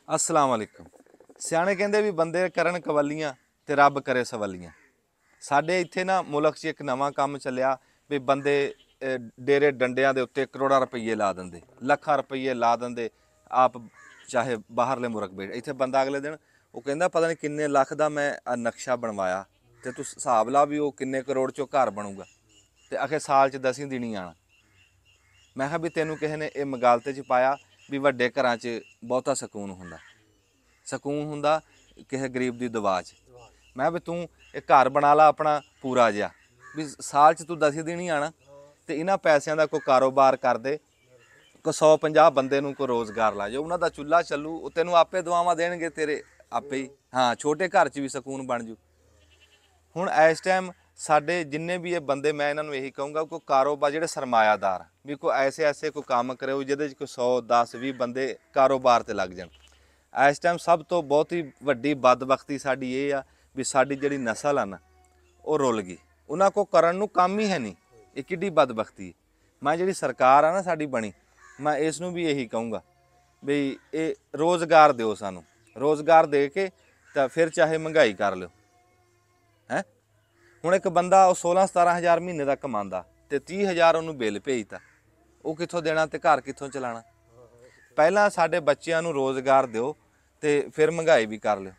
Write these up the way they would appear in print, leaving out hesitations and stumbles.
अस्सलाम वालेकुम। सियाणे कहंदे भी बंदे करन कवलियां ते रब करे सवलियां। साडे इत्थे ना मुल्क 'च एक नवां काम चलिया भी बंदे डेरे डंडियां दे उत्ते करोड़ां रुपये ला दिंदे, लखां रुपये ला दिंदे। आप चाहे बाहरले मुल्क बैठ, इत्थे बंदा अगले दिन वो कहंदा पता नहीं किन्ने लख दा मैं नक्शा बनवाया ते तू हिसाब ला भी वो किन्ने करोड़ चों घर बनूगा ते आखे साल च 10 दिन ही आना। मैं कहा भी तेनू किसी ने ये मगालते च पाया भी वड्डे घरां च बहुता सकून हुंदा, सकून हुंदा किसी गरीब की दुआ च। मैं भी तू एक घर बना ला अपना पूरा जिहा भी साल च तू 10 दिन ही आना तो इन्हां पैसों का कोई कारोबार कर दे, कोई 150 बंदे नूं कोई रोज़गार ला जाओ, उन्हां दा चुल्हा चलू, तेनों आपे दुआवां देणगे तेरे आपे ही। हाँ, छोटे घर च भी सकून बन जू। हुण इस टाइम साडे जिन्ने भी ये बंदे, मैं इन्हां नूं यही कहूँगा कोई कारोबार जिहड़े सरमायादार भी कोई ऐसे कोई काम करे जिहदे च कोई 100 10 20 बंदे कारोबार ते लग जाण। इस टाइम सब तो बहुत ही वड्डी बदबख्ती साडी ये आ भी साडी जिहड़ी नस्ल आ ना वो रुल गई, उन्हां को करन नूं काम ही है नहीं। ये किड्डी बदबख्ती है। मैं जिहड़ी सरकार आ ना साडी बनी, मैं इस नूं भी यही कहूँगा भी ये रोज़गार दिओ सानूं, रोज़गार दे के तो फिर चाहे महंगाई कर लिओ है। हुण एक बंदा वो 16-17 हज़ार महीने का कमांदा ते 30 हज़ार उन्होंने बिल भेजता, वो कित्थों देना ते घर कित्थों चलाना। पहलां साडे बच्चिआं नूं रोज़गार दिओ ते फिर महंगाई भी कर लिओ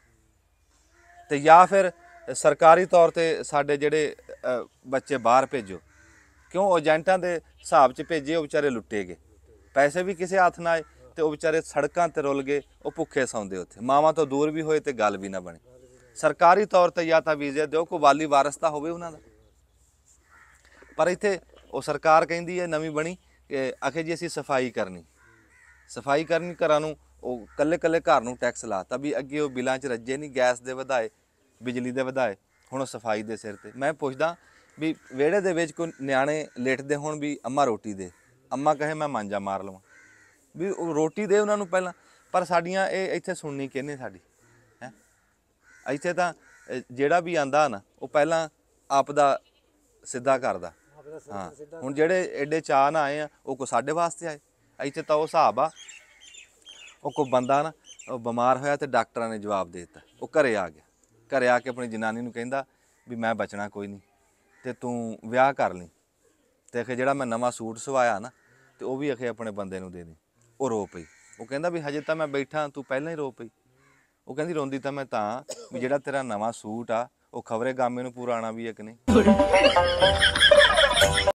ते या फिर सरकारी तौर ते साडे जिहड़े बच्चे बाहर भेजो। क्यों एजेंटां दे हिसाब च भेजे, वो बेचारे लुट्टे गए, पैसे भी किसी हत्थ ना आए तो वो बेचारे सड़कां ते रुल गए, वो भुखे सौंदे उत्थे, मावां तो दूर भी होए तो गल भी ना बने। सरकारी तौर ते या तो वीज़े दिओ, कोई वाली वारस तां होवे उन्हां दा। पर इत्थे वो सरकार कहिंदी है नवीं बनी कि आखे जी असीं सफाई करनी घरां नूं, ਉਹ ਕੱਲੇ घर ਨੂੰ टैक्स लाता भी अगे वो बिलों च रज्जे नहीं, गैस दे वधाए, बिजली दे वधाए, हुण सफाई दे सिर ते। मैं पुछदा भी विहड़े दे विच कोई नियाणे लेटदे होण भी अम्मा रोटी दे, अम्मा कहे मैं मांजा मार लवां भी रोटी दे उन्हां नूं पहिलां। पर साडीआं ਇਹ ਇੱਥੇ सुननी किहने साडी है। ਇੱਥੇ ਤਾਂ ਜਿਹੜਾ भी आंदा ना वो ਪਹਿਲਾਂ ਆਪ ਦਾ ਸਿੱਧਾ ਕਰਦਾ। हाँ, हुण ਜਿਹੜੇ एडे चाह ना आए आ वो कोई साडे वास्ते आए। ਇੱਥੇ ਤਾਂ ਉਹ ਹਿਸਾਬ आ, वो कोई बंदा ना बीमार होया तो डॉक्टर ने जवाब दे दिता, वो घरे आ गया, घरे आके अपनी जनानी नूं कहंदा भी मैं बचना कोई नहीं तो तू विआह कर ली तो आखे जिहड़ा मैं नवां सूट सवाया ना तो वह भी आखे अपने बंदे नूं दे दी। वो रो पई, वो कहंदा भी हजे तो मैं बैठा तू पहलां ही रो पई। वो कहंदी रोंदी तो मैं तां भी जिहड़ा तेरा नवां सूट आ वो खबरे गामे नूं पूरा आना भी है कि नहीं।